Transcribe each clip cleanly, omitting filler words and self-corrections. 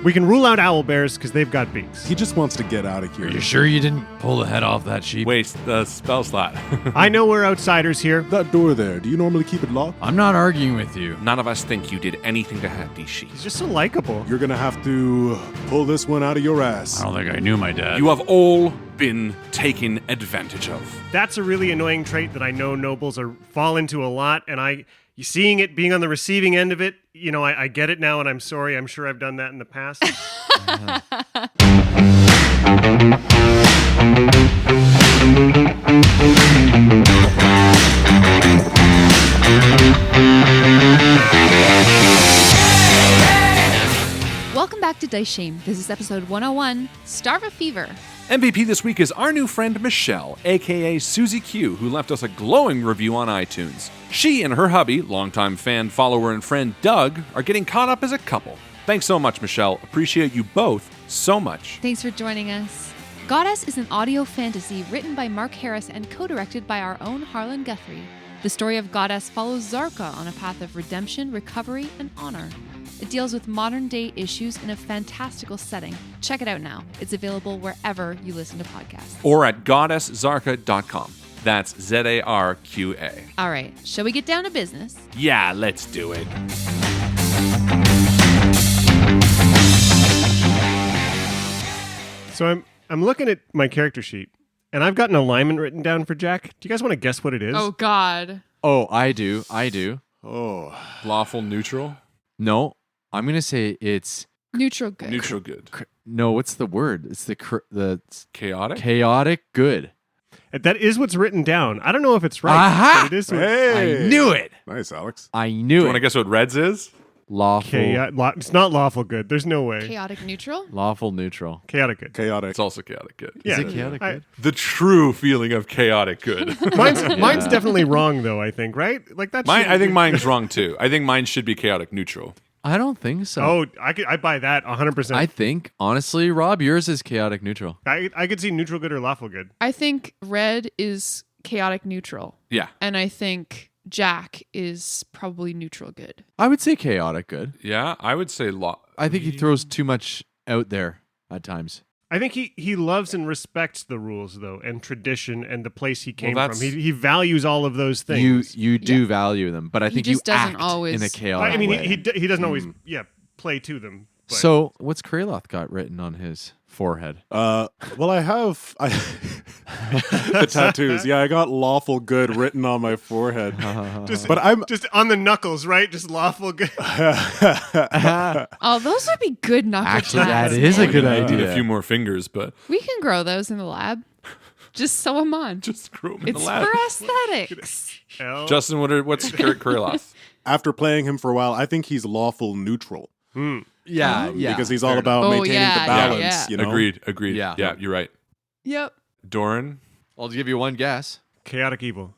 We can rule out owlbears because they've got beaks. He just wants to get out of here. Are you sure you didn't pull the head off that sheep? Waste the spell slot. I know we're outsiders here. That door there, do you normally keep it locked? I'm not arguing with you. None of us think you did anything to hurt these sheep. He's just so likable. You're gonna have to pull this one out of your ass. I don't think I knew my dad. You have all been taken advantage of. That's a really annoying trait that I know nobles fall into a lot, and you seeing it, being on the receiving end of it, I get it now, and I'm sorry. I'm sure I've done that in the past. Welcome back to Dice Shame. This is episode 101, Starve of Fever. MVP this week is our new friend Michelle, aka Susie Q, who left us a glowing review on iTunes. She and her hubby, longtime fan, follower, and friend Doug, are getting caught up as a couple. Thanks so much, Michelle. Appreciate you both so much. Thanks for joining us. Goddess is an audio fantasy written by Mark Harris and co-directed by our own Harlan Guthrie. The story of Goddess follows Zarka on a path of redemption, recovery, and honor. It deals with modern-day issues in a fantastical setting. Check it out now. It's available wherever you listen to podcasts. Or at goddesszarka.com. That's Zarqa. All right, shall we get down to business? Yeah, let's do it. So I'm looking at my character sheet, and I've got an alignment written down for Jack. Do you guys want to guess what it is? Oh, God. Oh, I do. Oh. Lawful neutral? No, I'm going to say it's... Neutral good. Neutral good. No, what's the word? It's the Chaotic? chaotic good. That is what's written down. I don't know if it's right. Aha! But it is Hey! I knew it. Nice, Alex. I Do knew you want to it. guess what Reds is? Lawful. It's not lawful good. There's no way. Chaotic neutral? Lawful neutral. Chaotic good. Chaotic. It's also chaotic good. Yeah. Is it chaotic good? The true feeling of chaotic good. Mine's definitely wrong, though, I think, right? Like that. I think mine's wrong, too. I think mine should be chaotic neutral. I don't think so. Oh, I buy that 100%. I think, honestly, Rob, yours is chaotic neutral. I could see neutral good or lawful good. I think red is chaotic neutral. Yeah. And I think Jack is probably neutral good. I would say chaotic good. Yeah, I would say I think he throws too much out there at times. I think he loves and respects the rules, though, and tradition and the place he came Well, from. He values all of those things. You do value them, but I think just you doesn't act always- in a chaotic I mean, way. he doesn't always play to them. But. So, what's Kraloth got written on his forehead? Well, I have the tattoos. Yeah, I got lawful good written on my forehead. But I'm just on the knuckles, right? Just lawful good. Oh, those would be good knuckle Actually, that tats. is a good I need idea. a few more fingers, but We can grow those in the lab. Just sew them on. just screw them in It's the lab. for aesthetics. L. Justin, what's Kuriloth? after playing him for a while, I think he's lawful neutral. Yeah, Because he's all about Oh, maintaining yeah, the balance, yeah. you know? Agreed. Yeah. Yeah, you're right. Yep. Doran, I'll give you one guess. Chaotic evil.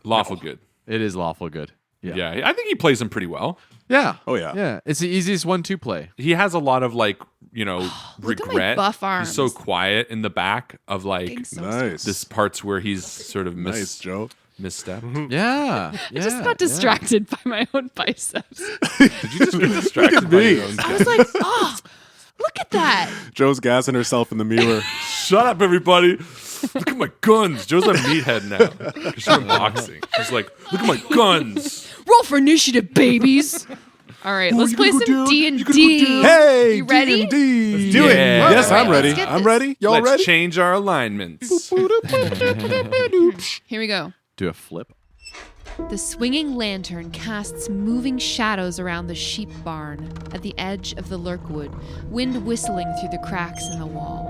lawful good. It is lawful good. Yeah, I think he plays them pretty well. Yeah. Oh, yeah. Yeah. It's the easiest one to play. He has a lot of Look at my regret. buff arms. He's so quiet in the back of Getting so Nice. this parts where he's sort of Nice, Joe. misstepped. Yeah. I just got distracted by my own biceps. Did you just get distracted by your own I was like, oh, look at that. Joe's gassing herself in the mirror. Shut up, everybody. Look at my guns. Joe's a meathead now. She's from boxing. She's like, look at my guns. Roll for initiative, babies. All right, let's play some D&D. Hey, You ready? D&D. Let's do it. Yeah. Yes, All right, I'm ready. let's get I'm this. ready. Y'all Let's ready? change our alignments. Here we go. Do a flip. The swinging lantern casts moving shadows around the sheep barn at the edge of the lurkwood, wind whistling through the cracks in the wall.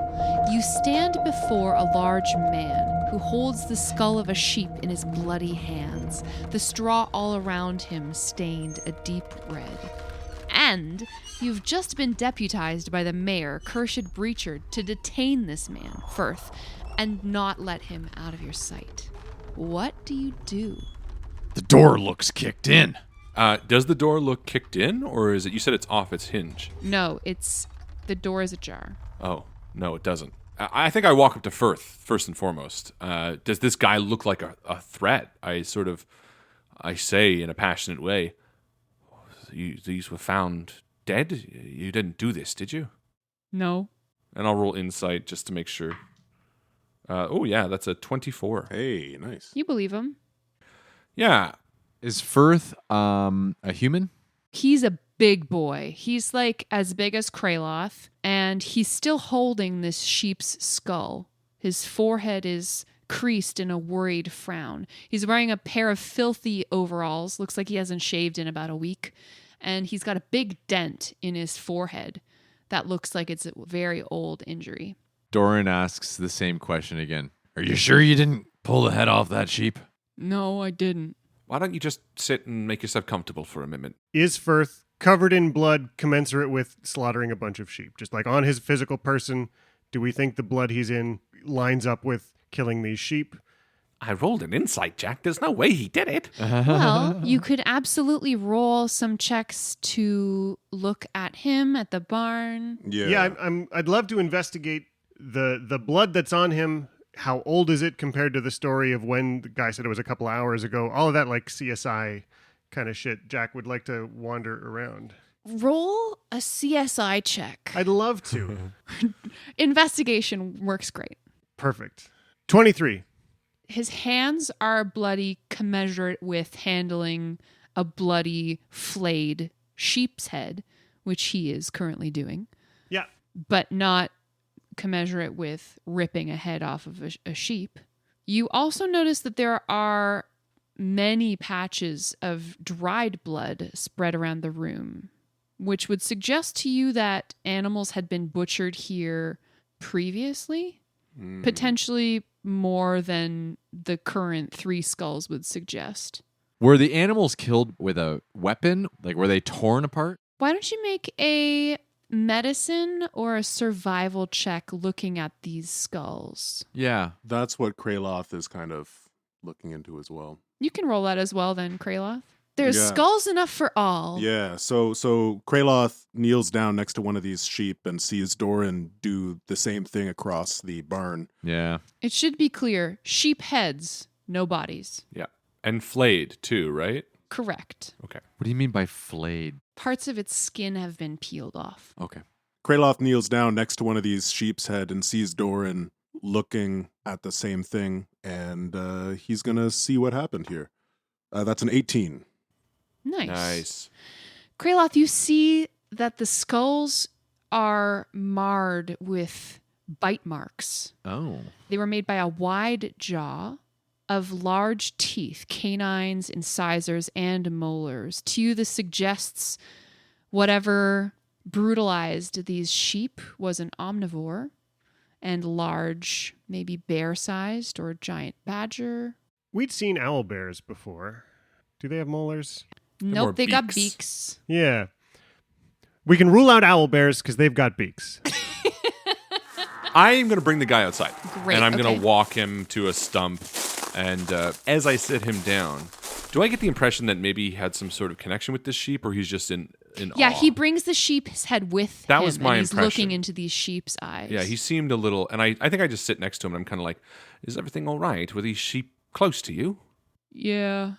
You stand before a large man who holds the skull of a sheep in his bloody hands, the straw all around him stained a deep red. And you've just been deputized by the mayor, Kershid Breacher, to detain this man, Firth, and not let him out of your sight. What do you do? The door looks kicked in. Does the door look kicked in, or is it? You said it's off its hinge. No, the door is ajar. Oh no, it doesn't. I think I walk up to Firth first and foremost. Does this guy look like a threat? I say in a passionate way, these were found dead. You didn't do this, did you? No. And I'll roll insight just to make sure. Oh, yeah, that's a 24. Hey, nice. You believe him. Yeah. Is Firth a human? He's a big boy. He's like as big as Kraloth, and he's still holding this sheep's skull. His forehead is creased in a worried frown. He's wearing a pair of filthy overalls. Looks like he hasn't shaved in about a week. And he's got a big dent in his forehead that looks like it's a very old injury. Doran asks the same question again. Are you sure you didn't pull the head off that sheep? No, I didn't. Why don't you just sit and make yourself comfortable for a minute? Is Firth covered in blood commensurate with slaughtering a bunch of sheep? Just like on his physical person, do we think the blood he's in lines up with killing these sheep? I rolled an insight, Jack. There's no way he did it. Well, you could absolutely roll some checks to look at him at the barn. Yeah. I'd love to investigate the blood that's on him. How old is it compared to the story of when the guy said it was a couple hours ago? All of that like CSI kind of shit. Jack would like to wander around. Roll a CSI check. I'd love to. Investigation works great. Perfect. 23. His hands are bloody, commensurate with handling a bloody, flayed sheep's head, which he is currently doing, Yeah. but not commensurate with ripping a head off of a sheep. You also notice that there are many patches of dried blood spread around the room, which would suggest to you that animals had been butchered here previously, potentially more than the current 3 skulls would suggest. Were the animals killed with a weapon? Like, were they torn apart? Why don't you make a medicine or a survival check looking at these skulls? Yeah. That's what Kraloth is kind of looking into as well. You can roll that as well then, Kraloth. There's Yeah. skulls enough for all. Yeah, so Kraloth kneels down next to one of these sheep and sees Doran do the same thing across the barn. Yeah. It should be clear. Sheep heads, no bodies. Yeah. And flayed, too, right? Correct. Okay. What do you mean by flayed? Parts of its skin have been peeled off. Okay. Kraloth kneels down next to one of these sheep's head and sees Doran looking at the same thing, and he's going to see what happened here. That's an 18. Nice. Kraloth, you see that the skulls are marred with bite marks. Oh. They were made by a wide jaw of large teeth, canines, incisors, and molars. To you, this suggests whatever brutalized these sheep was an omnivore and large, maybe bear-sized or giant badger. We'd seen owl bears before. Do they have molars? more Nope, they got beaks. beaks. Yeah. We can rule out owl bears because they've got beaks. I'm going to bring the guy outside. Great, And I'm going okay. to walk him to a stump. And as I sit him down, do I get the impression that maybe he had some sort of connection with this sheep, or he's just in Yeah, awe? he brings the sheep's head with That him, was my and he's impression. looking into these sheep's eyes. Yeah, he seemed a little... And I think I just sit next to him, and I'm kind of like, is everything all right? Were these sheep close to you? Yeah,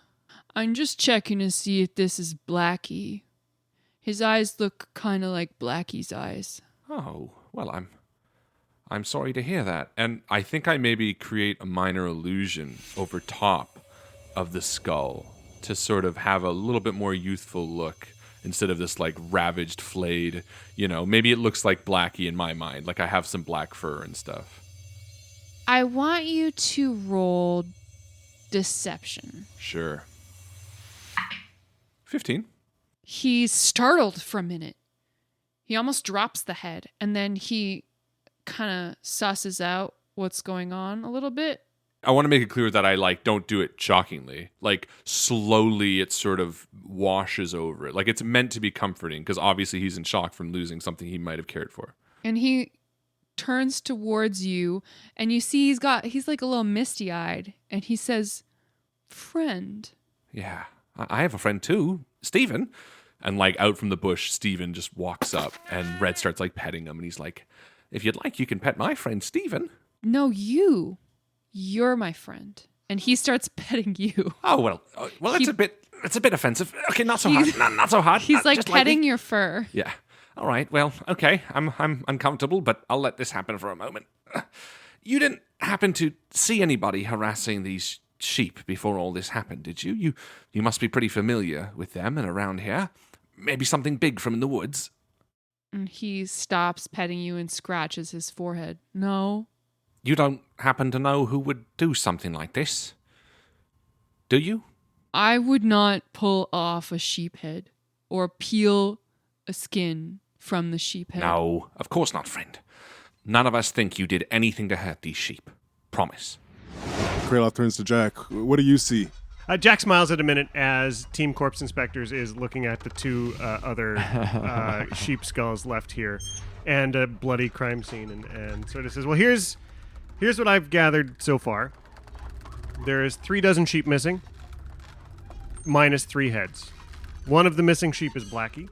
I'm just checking to see if this is Blackie. His eyes look kind of like Blackie's eyes. Oh, well, I'm sorry to hear that. And I think I maybe create a minor illusion over top of the skull to sort of have a little bit more youthful look instead of this like ravaged, flayed, maybe it looks like Blackie in my mind. Like I have some black fur and stuff. I want you to roll deception. Sure. 15. He's startled for a minute. He almost drops the head, and then he kind of susses out what's going on a little bit. I want to make it clear that I don't do it shockingly. Like slowly it sort of washes over it. Like it's meant to be comforting because obviously he's in shock from losing something he might have cared for. And he turns towards you, and you see he's like a little misty-eyed, and he says, "Friend." Yeah, I have a friend too, Steven. And out from the bush, Steven just walks up and Red starts petting him. And he's like, if you'd like, you can pet my friend, Steven. No, you're my friend. And he starts petting you. Oh, well, it's a bit offensive. Okay, not so hard. Not so hard. He's Just lightly. petting your fur. Yeah. All right, well, okay. I'm uncomfortable, but I'll let this happen for a moment. You didn't happen to see anybody harassing these sheep before all this happened, did you? You must be pretty familiar with them and around here. Maybe something big from in the woods. And he stops petting you and scratches his forehead. No. You don't happen to know who would do something like this, do you? I would not pull off a sheep head or peel a skin from the sheep head. No, of course not, friend. None of us think you did anything to hurt these sheep. Promise. Kraloth turns to Jack. What do you see? Jack smiles at a minute as Team Corpse Inspectors is looking at the two other sheep skulls left here and a bloody crime scene and sort of says, well, here's what I've gathered so far. There is 36 sheep missing, minus 3 heads. One of the missing sheep is Blackie,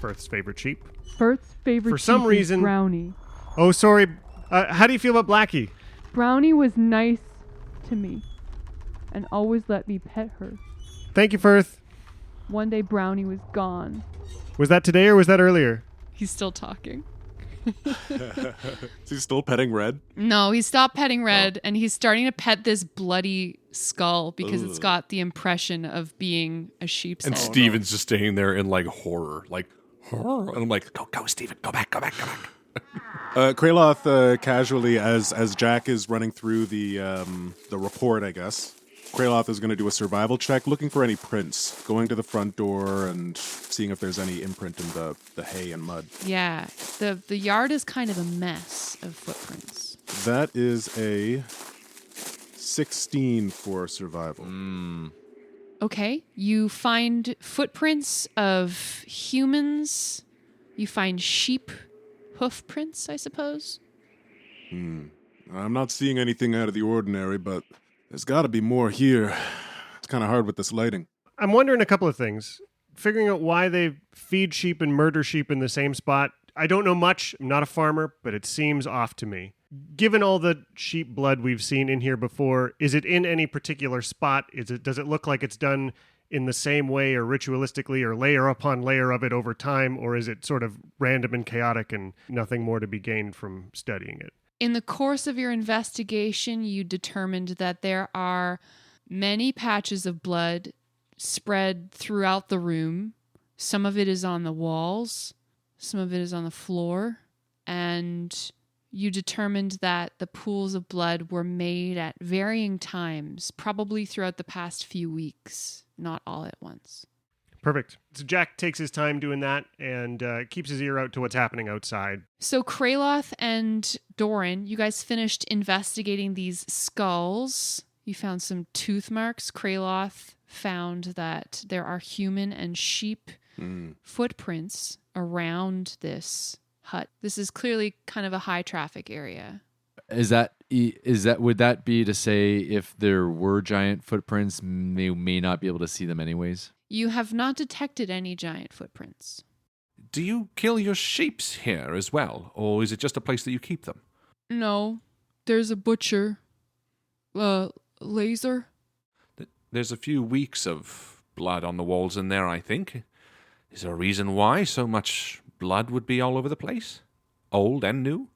Firth's favorite sheep. Firth's favorite For some sheep reason- is Brownie. Oh, sorry. How do you feel about Blackie? Brownie was nice to me and always let me pet her. Thank you, Firth. One day Brownie was gone. Was that today or was that earlier? He's still talking. Is he still petting Red? No, he stopped petting Red and he's starting to pet this bloody skull because it's got the impression of being a sheep's And head. Steven's just staying there in like horror. And I'm like, go, Steven, go back. Kraloth casually, as Jack is running through the report, I guess, Kraloth is going to do a survival check, looking for any prints, going to the front door and seeing if there's any imprint in the hay and mud. Yeah, the yard is kind of a mess of footprints. That is a 16 for survival. Okay, you find footprints of humans. You find sheep hoof prints, I suppose. I'm not seeing anything out of the ordinary, but there's got to be more here. It's kind of hard with this lighting. I'm wondering a couple of things. Figuring out why they feed sheep and murder sheep in the same spot. I don't know much. I'm not a farmer, but it seems off to me. Given all the sheep blood we've seen in here before, is it in any particular spot? Does it look like it's done in the same way or ritualistically or layer upon layer of it over time, or is it sort of random and chaotic and nothing more to be gained from studying it? In the course of your investigation, you determined that there are many patches of blood spread throughout the room. Some of it is on the walls, some of it is on the floor, and you determined that the pools of blood were made at varying times, probably throughout the past few weeks, not all at once. Perfect. So Jack takes his time doing that and keeps his ear out to what's happening outside. So Kraloth and Doran, you guys finished investigating these skulls. You found some tooth marks. Kraloth found that there are human and sheep footprints around this hut. This is clearly kind of a high traffic area. Would that be to say if there were giant footprints, they may not be able to see them anyways? You have not detected any giant footprints. Do you kill your sheeps here as well, or is it just a place that you keep them? No, there's a butcher. Laser. There's a few weeks of blood on the walls in there, I think. Is there a reason why so much blood would be all over the place? Old and new?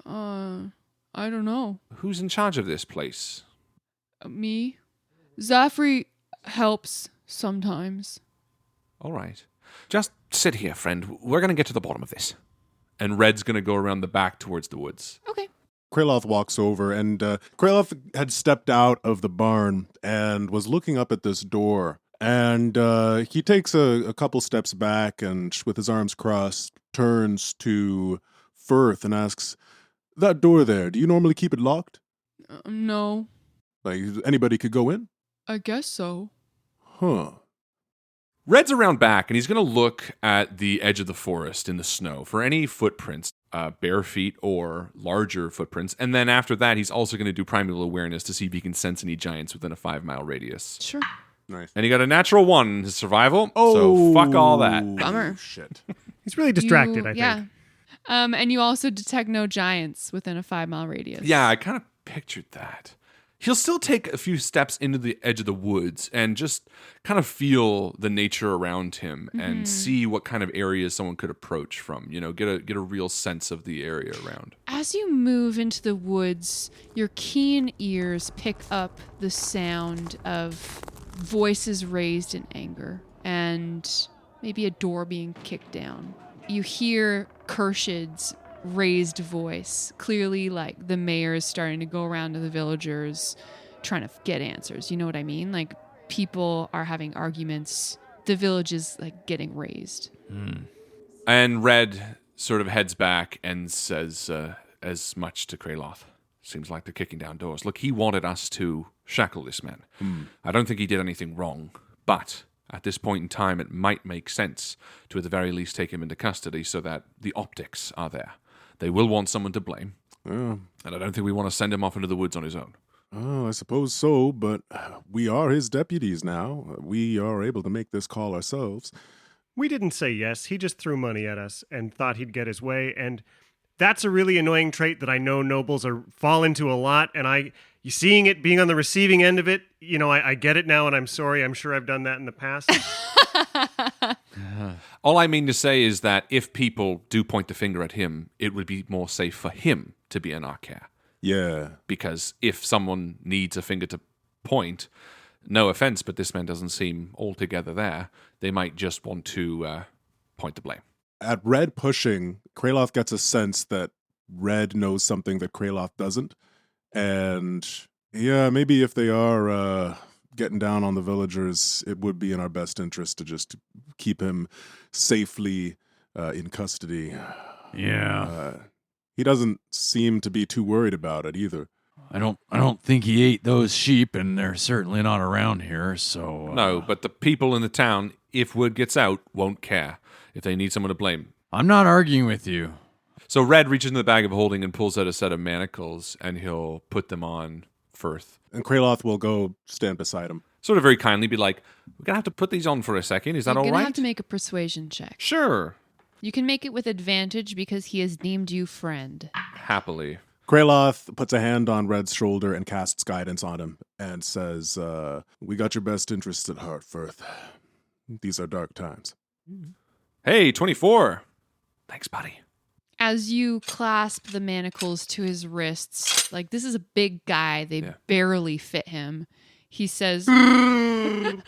I don't know. Who's in charge of this place? Me? Zaffrey helps sometimes. All right. Just sit here, friend. We're going to get to the bottom of this. And Red's going to go around the back towards the woods. Okay. Kraloth walks over, and Kraloth had stepped out of the barn and was looking up at this door. And he takes a couple steps back and, with his arms crossed, turns to Firth and asks, "That door there, do you normally keep it locked? No, Like, anybody could go in?" I guess so. Huh. Red's around back, and he's going to look at the edge of the forest in the snow for any footprints, bare feet or larger footprints. And then after that, he's also going to do primal awareness to see if he can sense any giants within a 5-mile radius. Sure. Nice. And he got a natural 1 in his survival, so fuck all that. Bummer. Shit. He's really distracted, I think. Yeah. And you also detect no giants within a 5-mile radius. Yeah, I kind of pictured that. He'll still take a few steps into the edge of the woods and just kind of feel the nature around him and see what kind of areas someone could approach from, get a real sense of the area around. As you move into the woods, your keen ears pick up the sound of voices raised in anger and maybe a door being kicked down. You hear Kershid's raised voice, clearly like the mayor is starting to go around to the villagers trying to get answers. You know what I mean? Like people are having arguments. The village is like getting raised. And Red sort of heads back and says as much to Kraloth. Seems like they're kicking down doors. Look, he wanted us to shackle this man. I don't think he did anything wrong, but at this point in time, it might make sense to at the very least take him into custody so that the optics are there. They will want someone to blame, and I don't think we want to send him off into the woods on his own. Oh, I suppose so, but we are his deputies now. We are able to make this call ourselves. We didn't say yes. He just threw money at us and thought he'd get his way. And that's a really annoying trait that I know nobles fall into a lot. And you seeing it, being on the receiving end of it, I get it now, and I'm sorry. I'm sure I've done that in the past. All I mean to say is that if people do point the finger at him, it would be more safe for him to be in our care. Yeah. Because if someone needs a finger to point, no offense, but this man doesn't seem altogether there, they might just want to point the blame. At Red pushing, Kraloth gets a sense that Red knows something that Kraloth doesn't. And yeah, maybe if they are getting down on the villagers, it would be in our best interest to just keep him safely in custody. Yeah. He doesn't seem to be too worried about it either. I don't think he ate those sheep, and they're certainly not around here, so... No, but the people in the town, if word gets out, won't care if they need someone to blame. I'm not arguing with you. So Red reaches in the bag of holding and pulls out a set of manacles, and he'll put them on Firth. And Kraloth will go stand beside him. Sort of very kindly be like, we're going to have to put these on for a second. Is that all right? You're going to have to make a persuasion check. Sure. You can make it with advantage because he has named you friend. Happily. Kraloth puts a hand on Red's shoulder and casts guidance on him and says, we got your best interests at heart, Firth. These are dark times. Hey, 24. Thanks, buddy. As you clasp the manacles to his wrists, like this is a big guy, they barely fit him. He says, Yeah.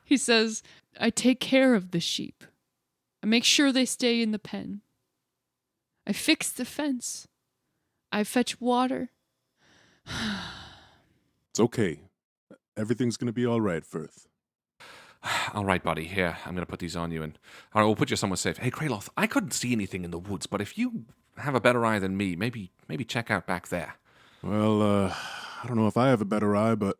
He says, I take care of the sheep. I make sure they stay in the pen. I fix the fence. I fetch water. It's okay. Everything's going to be all right, Firth. All right, buddy. Here, I'm going to put these on you, and all right, we'll put you somewhere safe. Hey, Kraloth, I couldn't see anything in the woods, but if you have a better eye than me, maybe check out back there. Well, I don't know if I have a better eye, but...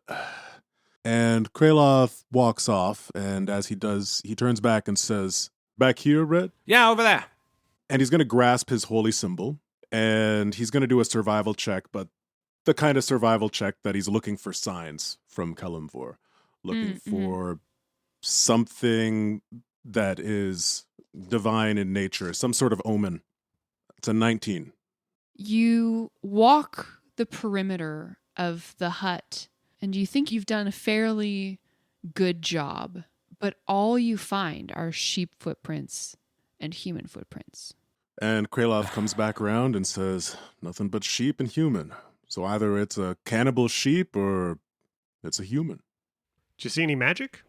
And Kraloth walks off, and as he does, he turns back and says, back here, Red? Yeah, over there. And he's going to grasp his holy symbol, and he's going to do a survival check, but the kind of survival check that he's looking for signs from Kelimvor. Looking for something that is divine in nature, some sort of omen. It's a 19. You walk the perimeter of the hut, and you think you've done a fairly good job, but all you find are sheep footprints and human footprints. And Kraloth comes back around and says, nothing but sheep and human. So either it's a cannibal sheep or it's a human. Did you see any magic?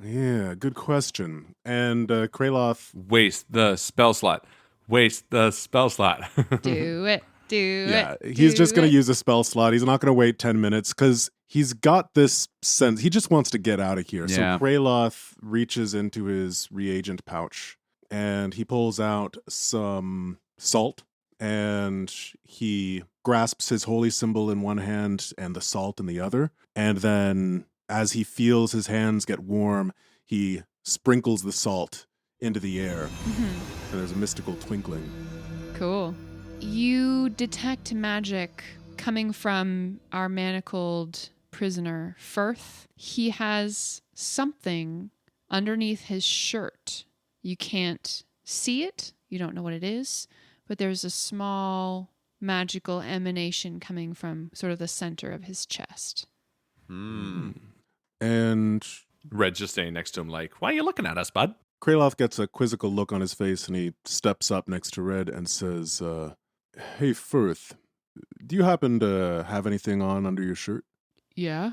Yeah, good question. And Kraloth... Waste the spell slot. Waste the spell slot. Do it. Yeah, he's just going to use a spell slot. He's not going to wait 10 minutes because he's got this sense. He just wants to get out of here. Yeah. So Kraloth reaches into his reagent pouch and he pulls out some salt and he grasps his holy symbol in one hand and the salt in the other. And then as he feels his hands get warm, he sprinkles the salt into the air. And there's a mystical twinkling. Cool. You detect magic coming from our manacled prisoner, Firth. He has something underneath his shirt. You can't see it. You don't know what it is. But there's a small magical emanation coming from sort of the center of his chest. And Red's just standing next to him like, why are you looking at us, bud? Kraloth gets a quizzical look on his face, and he steps up next to Red and says, hey, Firth, do you happen to have anything on under your shirt? Yeah.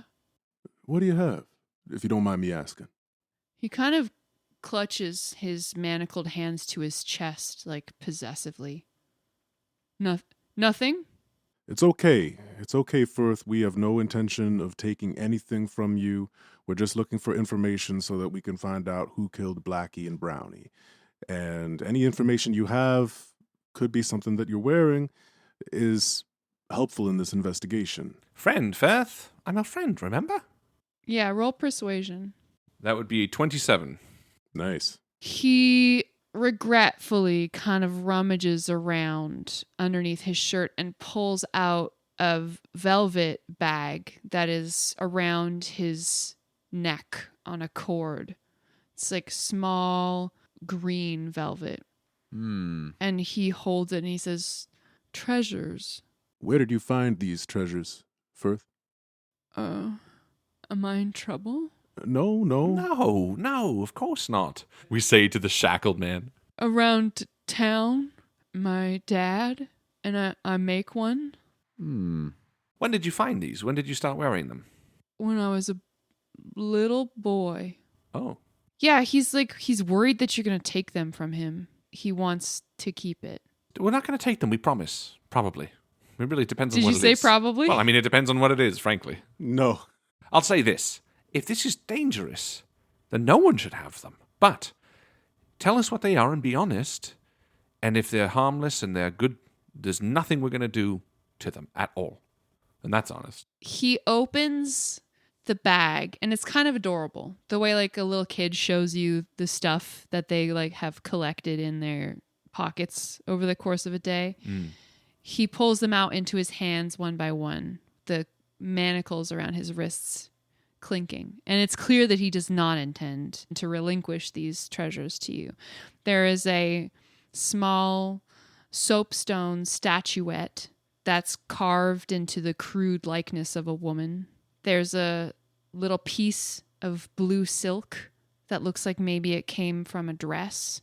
What do you have, if you don't mind me asking? He kind of clutches his manacled hands to his chest, like possessively. Nothing? It's okay. It's okay, Firth. We have no intention of taking anything from you. We're just looking for information so that we can find out who killed Blackie and Brownie. And any information you have, could be something that you're wearing, is helpful in this investigation. Friend, Firth. I'm a friend, remember? Yeah, roll persuasion. That would be 27. Nice. He regretfully kind of rummages around underneath his shirt and pulls out a velvet bag that is around his neck on a cord. It's like small green velvet. And he holds it and he says, treasures. Where did you find these treasures, Firth? Am I in trouble? No. No, of course not. We say to the shackled man. Around town, my dad, and I make one. When did you find these? When did you start wearing them? When I was a little boy. Oh. Yeah, he's worried that you're going to take them from him. He wants to keep it. We're not going to take them, we promise. Probably. It really depends on what it is. Did you say probably? Well, I mean, it depends on what it is, frankly. No. I'll say this. If this is dangerous, then no one should have them. But tell us what they are and be honest. And if they're harmless and they're good, there's nothing we're going to do to them at all. And that's honest. He opens the bag, and it's kind of adorable. The way like a little kid shows you the stuff that they like have collected in their pockets over the course of a day. He pulls them out into his hands one by one, the manacles around his wrists clinking. And it's clear that he does not intend to relinquish these treasures to you. There is a small soapstone statuette that's carved into the crude likeness of a woman. There's a little piece of blue silk that looks like maybe it came from a dress.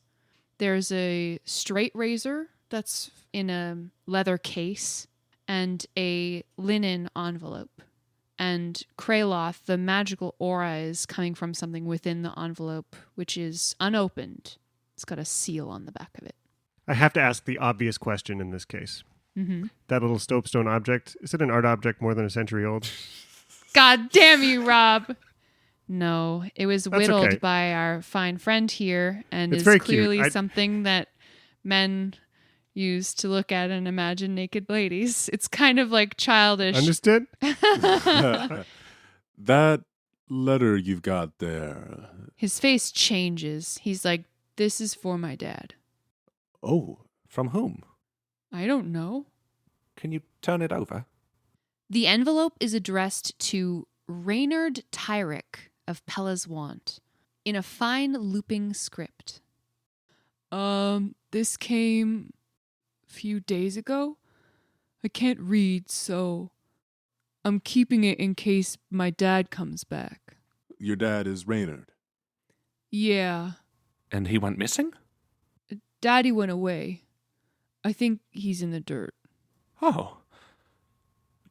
There's a straight razor that's in a leather case and a linen envelope. And Kraloth, the magical aura is coming from something within the envelope, which is unopened. It's got a seal on the back of it. I have to ask the obvious question in this case. That little soapstone object, is it an art object more than a century old? God damn you, Rob. No, it was That's whittled okay. by our fine friend here and It's is very cute. clearly something that men use to look at and imagine naked ladies. It's kind of like childish. Understood? That letter you've got there. His face changes. He's like, this is for my dad. Oh. From whom? I don't know. Can you turn it over? The envelope is addressed to Reynard Tyrick of Pella's Want in a fine looping script. This came a few days ago. I can't read, so I'm keeping it in case my dad comes back. Your dad is Reynard. Yeah. And he went missing? Daddy went away. I think he's in the dirt. Oh.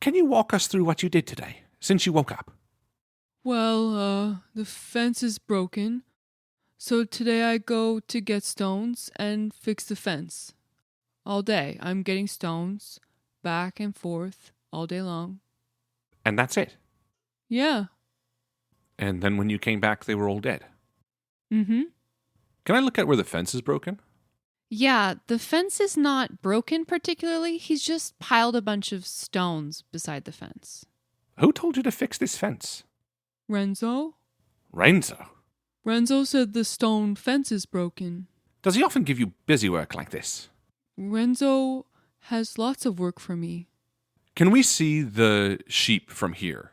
Can you walk us through what you did today, since you woke up? Well, the fence is broken. So today I go to get stones and fix the fence. All day. I'm getting stones back and forth all day long. And that's it? Yeah. And then when you came back, they were all dead? Mm-hmm. Can I look at where the fence is broken? Yeah, the fence is not broken particularly. He's just piled a bunch of stones beside the fence. Who told you to fix this fence? Renzo? Renzo. Renzo said the stone fence is broken. Does he often give you busy work like this? Renzo has lots of work for me. Can we see the sheep from here?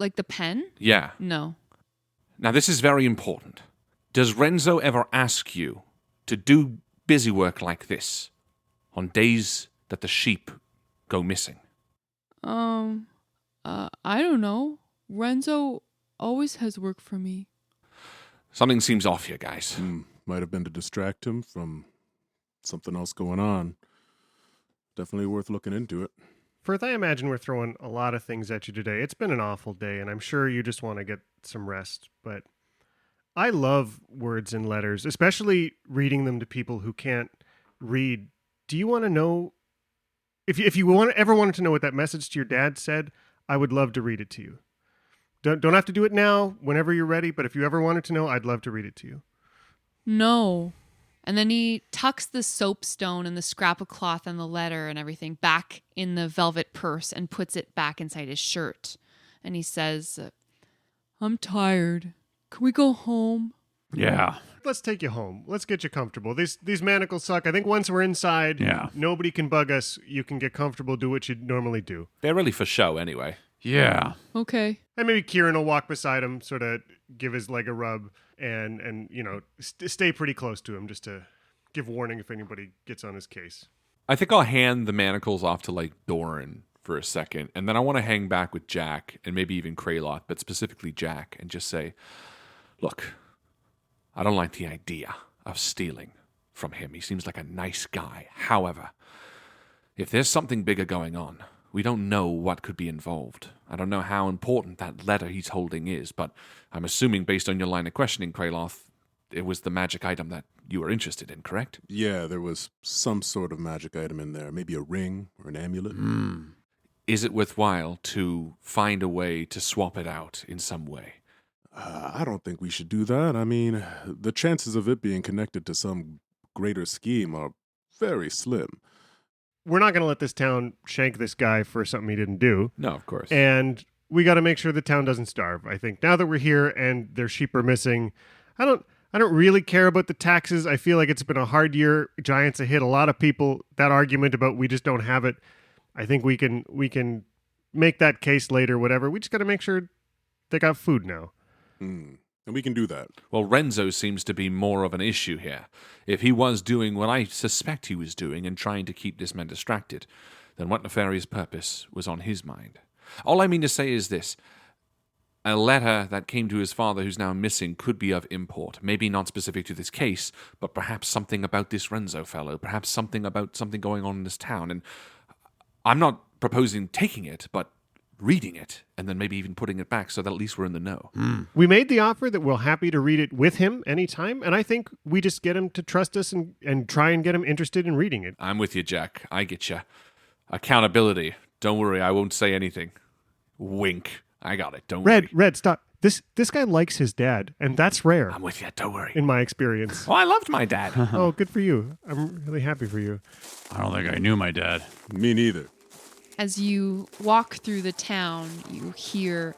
Like the pen? Yeah. No. Now, this is very important. Does Renzo ever ask you to do busy work like this on days that the sheep go missing? I don't know. Renzo always has work for me. Something seems off here, guys. Might have been to distract him from something else going on. Definitely worth looking into it. Firth, I imagine we're throwing a lot of things at you today. It's been an awful day, and I'm sure you just want to get some rest. But I love words and letters, especially reading them to people who can't read. Do you want to know? If you ever wanted to know what that message to your dad said, I would love to read it to you. Don't have to do it now, whenever you're ready, but if you ever wanted to know, I'd love to read it to you. No. And then he tucks the soapstone and the scrap of cloth and the letter and everything back in the velvet purse and puts it back inside his shirt. And he says, I'm tired. Can we go home? Yeah. Let's take you home. Let's get you comfortable. These manacles suck. I think once we're inside, Yeah. nobody can bug us. You can get comfortable, do what you normally do. They're really for show anyway. Yeah. Okay. And maybe Kieran will walk beside him, sort of give his leg a rub, and stay pretty close to him just to give warning if anybody gets on his case. I think I'll hand the manacles off to, like, Doran for a second, and then I want to hang back with Jack, and maybe even Kraloth, but specifically Jack, and just say, look, I don't like the idea of stealing from him. He seems like a nice guy. However, if there's something bigger going on, we don't know what could be involved. I don't know how important that letter he's holding is, but I'm assuming based on your line of questioning, Kraloth, it was the magic item that you were interested in, correct? Yeah, there was some sort of magic item in there. Maybe a ring or an amulet. Is it worthwhile to find a way to swap it out in some way? I don't think we should do that. I mean, the chances of it being connected to some greater scheme are very slim. We're not going to let this town shank this guy for something he didn't do. No, of course. And we got to make sure the town doesn't starve. I think now that we're here and their sheep are missing, I don't really care about the taxes. I feel like it's been a hard year. Giants have hit a lot of people. That argument about we just don't have it, I think we can make that case later, whatever. We just got to make sure they got food now. And we can do that. Well, Renzo seems to be more of an issue here. If he was doing what I suspect he was doing and trying to keep this man distracted, then what nefarious purpose was on his mind? All I mean to say is this. A letter that came to his father who's now missing could be of import. Maybe not specific to this case, but perhaps something about this Renzo fellow, perhaps something about something going on in this town. And I'm not proposing taking it, but reading it, and then maybe even putting it back so that at least we're in the know. We made the offer that we're happy to read it with him anytime, and I think we just get him to trust us and try and get him interested in reading it. I'm with you, Jack. I get you. Accountability. Don't worry, I won't say anything. Wink. I got it. Don't worry. Red, stop. This guy likes his dad, and that's rare I'm with you. Don't worry. in my experience. Oh, I loved my dad. Oh, good for you. I'm really happy for you. I don't think I knew my dad. Me neither. as you walk through the town, you hear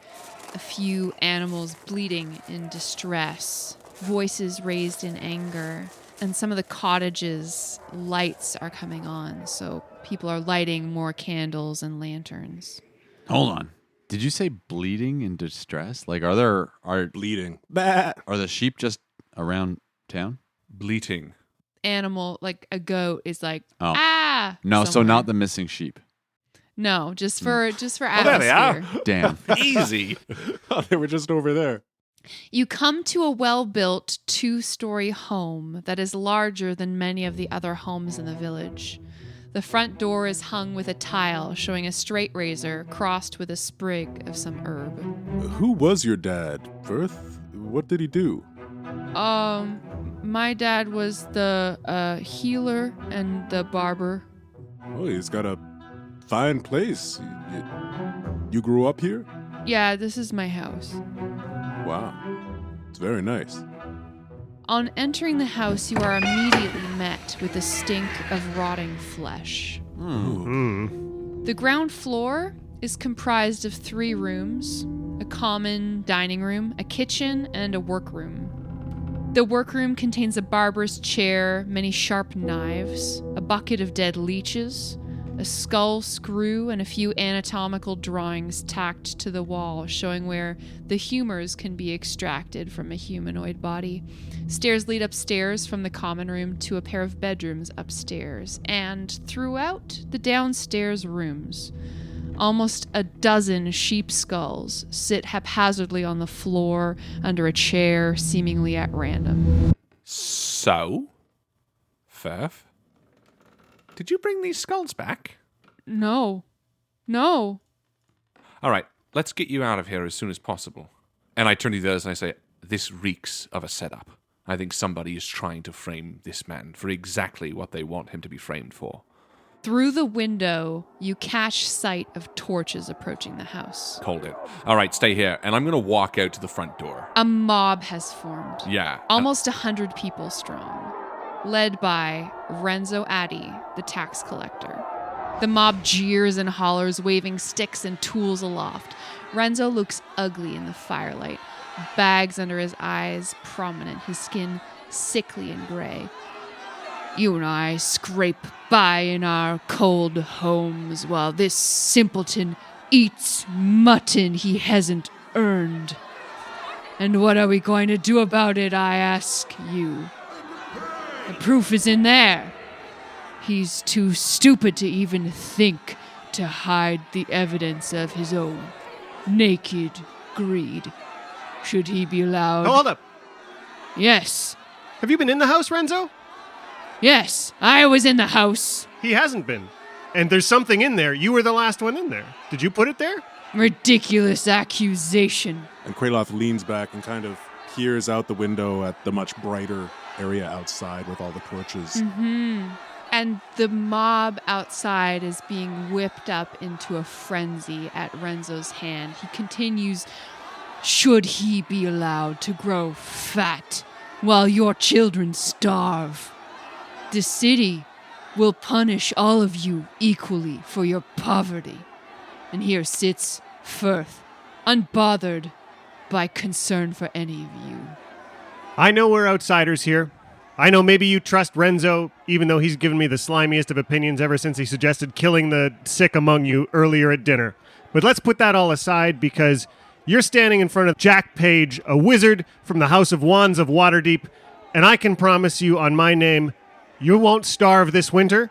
a few animals bleating in distress, voices raised in anger, and some of the cottages' lights are coming on, so people are lighting more candles and lanterns. Hold on. Did you say bleeding in distress? Like, are Bleeding. Bah. are the sheep just around town? Bleating. Animal, like a goat, is like, Oh. ah! No, so somewhere. not the missing sheep. No, just for there they are. atmosphere. Damn. Easy. Oh, they were just over there. You come to a well-built 2-story home that is larger than many of the other homes in the village. The front door is hung with a tile showing a straight razor crossed with a sprig of some herb. Who was your dad, Firth? What did he do? My dad was the healer and the barber. Oh, he's got a fine place. You grew up here? Yeah, this is my house. Wow. It's very nice. On entering the house, you are immediately met with the stink of rotting flesh. The ground floor is comprised of 3 rooms, a common dining room, a kitchen, and a workroom. The workroom contains a barber's chair, many sharp knives, a bucket of dead leeches, a skull screw, and a few anatomical drawings tacked to the wall showing where the humors can be extracted from a humanoid body. Stairs lead upstairs from the common room to a pair of bedrooms upstairs, and throughout the downstairs rooms, almost a dozen sheep skulls sit haphazardly on the floor under a chair, seemingly at random. So, Firth, did you bring these skulls back? No. All right, let's get you out of here as soon as possible. And I turn to the others and I say, this reeks of a setup. I think somebody is trying to frame this man for exactly what they want him to be framed for. Through the window, you catch sight of torches approaching the house. Called it. All right, stay here, and I'm going to walk out to the front door. A mob has formed. Yeah. Almost 100 people strong, led by Renzo Addy, the tax collector. The mob jeers and hollers, waving sticks and tools aloft. Renzo looks ugly in the firelight, bags under his eyes prominent, his skin sickly and gray. You and I scrape by in our cold homes while this simpleton eats mutton he hasn't earned. And what are we going to do about it, I ask you? The proof is in there. He's too stupid to even think to hide the evidence of his own naked greed. Should he be allowed? Oh, hold up. Yes. Have you been in the house, Renzo? Yes, I was in the house. He hasn't been. And there's something in there. You were the last one in there. Did you put it there? Ridiculous accusation. And Kraloth leans back and kind of peers out the window at the much brighter area outside with all the torches. Mm-hmm. And the mob outside is being whipped up into a frenzy at Renzo's hand. He continues, should he be allowed to grow fat while your children starve? The city will punish all of you equally for your poverty. And here sits Firth, unbothered by concern for any of you. I know we're outsiders here. I know maybe you trust Renzo, even though he's given me the slimiest of opinions ever since he suggested killing the sick among you earlier at dinner. But let's put that all aside because you're standing in front of Jack Page, a wizard from the House of Wands of Waterdeep, and I can promise you on my name, you won't starve this winter,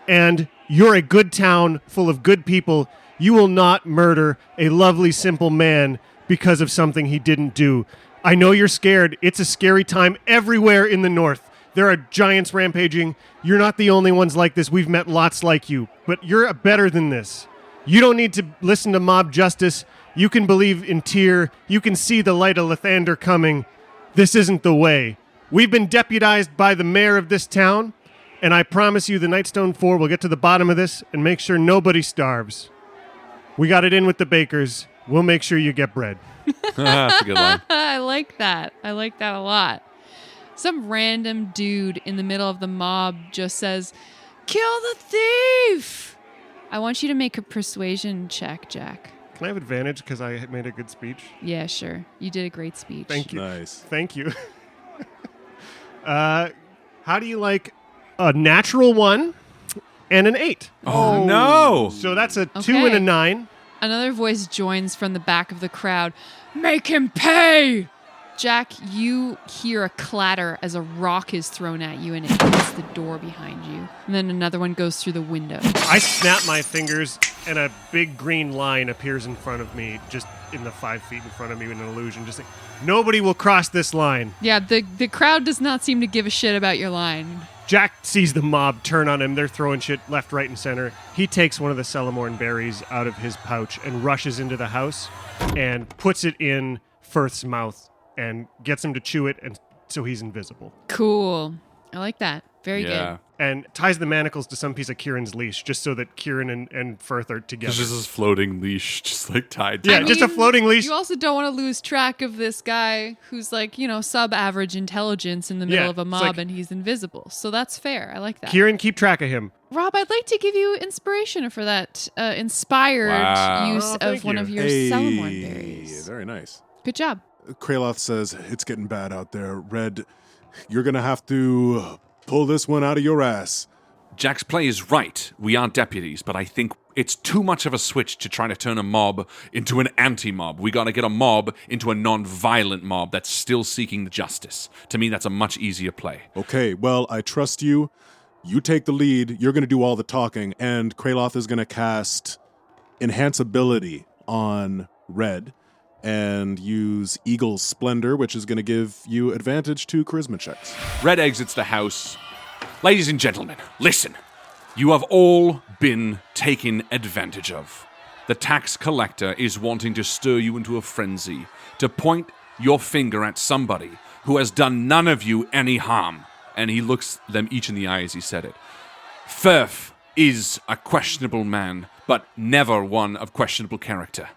and you're a good town full of good people. You will not murder a lovely, simple man because of something he didn't do. I know you're scared. It's a scary time everywhere in the north. There are giants rampaging. You're not the only ones like this. We've met lots like you, but you're better than this. You don't need to listen to mob justice. You can believe in Tyr. You can see the light of Lathander coming. This isn't the way. We've been deputized by the mayor of this town, and I promise you the Nightstone Four will get to the bottom of this and make sure nobody starves. We got it in with the bakers. We'll make sure you get bread. That's a good line. I like that. I like that a lot. Some random dude in the middle of the mob just says, "Kill the thief!" I want you to make a persuasion check, Jack. Can I have advantage because I made a good speech? Yeah, sure. You did a great speech. Thank you. Nice. Thank you. How do you like a natural 1 and an 8? Oh, no. So that's a 2 Okay. and a 9. Another voice joins from the back of the crowd. Make him pay! Jack, you hear a clatter as a rock is thrown at you and it hits the door behind you. And then another one goes through the window. I snap my fingers and a big green line appears in front of me, just in the 5 feet in front of me with an illusion. Just like, nobody will cross this line. Yeah, the crowd does not seem to give a shit about your line. Jack sees the mob turn on him. They're throwing shit left, right, and center. He takes one of the Celamorn berries out of his pouch and rushes into the house and puts it in Firth's mouth and gets him to chew it, and so he's invisible. Cool. I like that. Very good. And ties the manacles to some piece of Kieran's leash, just so that Kieran and Firth are together. There's just this floating leash, just like tied. Yeah, I just a mean, floating leash. You also don't want to lose track of this guy who's like, sub-average intelligence in the middle Yeah, of a it's mob like- and he's invisible. So that's fair. I like that. Kieran, keep track of him. Rob, I'd like to give you inspiration for that inspired Wow. use Oh, thank of one you. of your Hey, Celamorn berries. very nice. Good job. Kraloth says, it's getting bad out there. Red, you're going to have to pull this one out of your ass. Jack's play is right. We are deputies, but I think it's too much of a switch to try to turn a mob into an anti-mob. We gotta get a mob into a non-violent mob that's still seeking justice. To me, that's a much easier play. Okay, well, I trust you. You take the lead. You're going to do all the talking, and Kraloth is going to cast Enhance Ability on Red and use Eagle's Splendor, which is going to give you advantage to charisma checks. Red exits the house. Ladies and gentlemen, listen. You have all been taken advantage of. The tax collector is wanting to stir you into a frenzy, to point your finger at somebody who has done none of you any harm. And he looks them each in the eye as he said it. Firth is a questionable man, but never one of questionable character.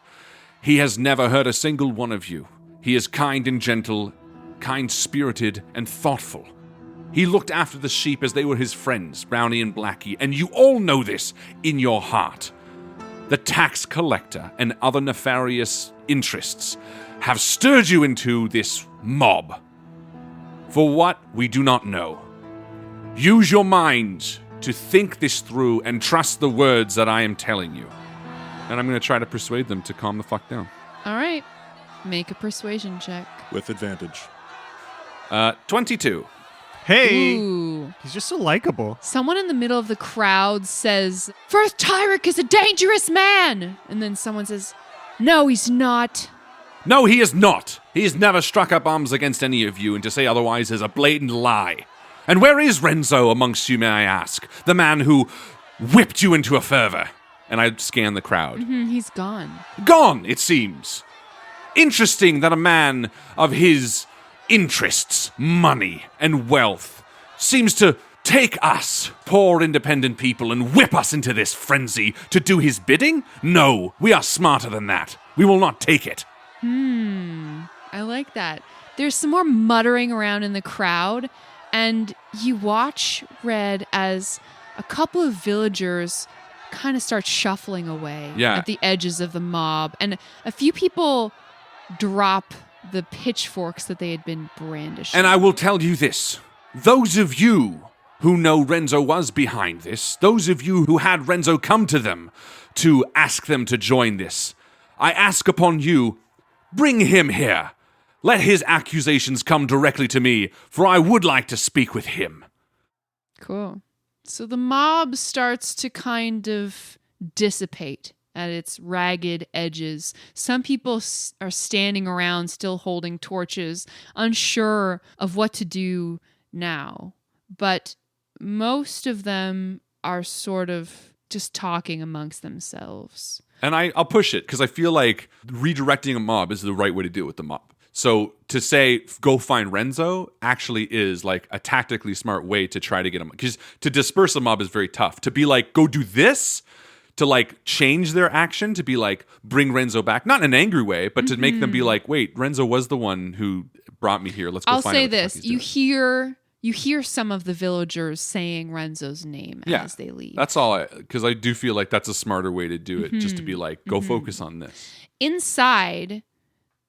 He has never hurt a single one of you. He is kind and gentle, kind-spirited and thoughtful. He looked after the sheep as they were his friends, Brownie and Blackie, and you all know this in your heart. The tax collector and other nefarious interests have stirred you into this mob. For what, we do not know. Use your mind to think this through and trust the words that I am telling you. And I'm going to try to persuade them to calm the fuck down. All right. Make a persuasion check. With advantage. 22. Hey, Ooh. he's just so likable. Someone in the middle of the crowd says, Firth Tyrek is a dangerous man. And then someone says, no, he's not. No, he is not. He has never struck up arms against any of you, and to say otherwise is a blatant lie. And where is Renzo amongst you, may I ask? The man who whipped you into a fervor. And I scan the crowd. He's gone. Gone, it seems. Interesting that a man of his interests, money, and wealth seems to take us, poor independent people, and whip us into this frenzy to do his bidding? No, we are smarter than that. We will not take it. I like that. There's some more muttering around in the crowd, and you watch, Red, as a couple of villagers kind of start shuffling away at the edges of the mob, and a few people drop the pitchforks that they had been brandishing. And I will tell you this. Those of you who know Renzo was behind this, those of you who had Renzo come to them to ask them to join this, I ask upon you, bring him here. Let his accusations come directly to me, for I would like to speak with him. Cool. So the mob starts to kind of dissipate at its ragged edges. Some people are standing around still holding torches, unsure of what to do now. But most of them are sort of just talking amongst themselves. And I'll push it, because I feel like redirecting a mob is the right way to do it with the mob. So to say, go find Renzo, actually is like a tactically smart way to try to get him. Because to disperse a mob is very tough. To be like, go do this, to like change their action, to be like, bring Renzo back. Not in an angry way, but to make them be like, wait, Renzo was the one who brought me here. Let's go find out. I'll say this. You hear some of the villagers saying Renzo's name as they leave. That's all, because I do feel like that's a smarter way to do it, just to be like, go focus on this. Inside,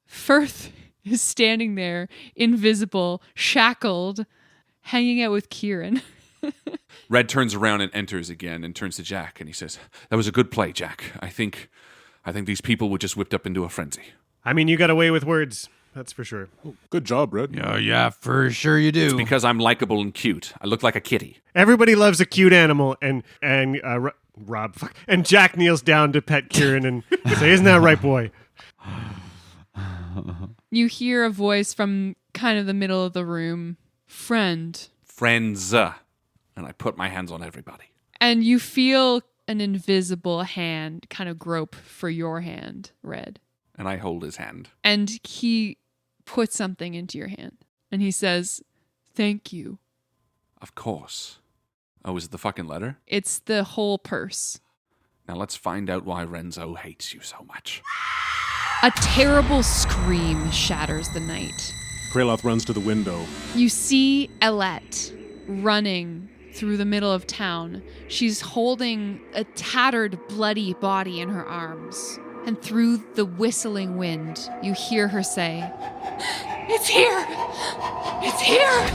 Firth is standing there, invisible, shackled, hanging out with Kieran. Red turns around and enters again and turns to Jack, and he says, that was a good play, Jack. I think these people were just whipped up into a frenzy. I mean, you got away with words. That's for sure. Good job, Red. Yeah, for sure you do. It's because I'm likable and cute. I look like a kitty. Everybody loves a cute animal, and Jack kneels down to pet Kieran and say, "Isn't that right, boy?" You hear a voice from kind of the middle of the room. Friends. And I put my hands on everybody. And you feel an invisible hand kind of grope for your hand, Red. And I hold his hand. And he puts something into your hand. And he says, thank you. Of course. Oh, is it the fucking letter? It's the whole purse. Now let's find out why Renzo hates you so much. A terrible scream shatters the night. Kraloth runs to the window. You see Elette running through the middle of town. She's holding a tattered, bloody body in her arms. And through the whistling wind, you hear her say, "It's here! It's here!"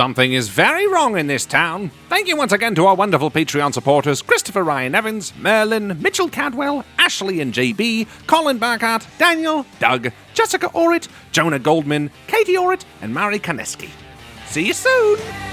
Something is very wrong in this town. Thank you once again to our wonderful Patreon supporters, Christopher Ryan Evans, Merlin, Mitchell Cadwell, Ashley and JB, Colin Barkart, Daniel, Doug, Jessica Orrit, Jonah Goldman, Katie Orrit, and Mari Kaneski. See you soon!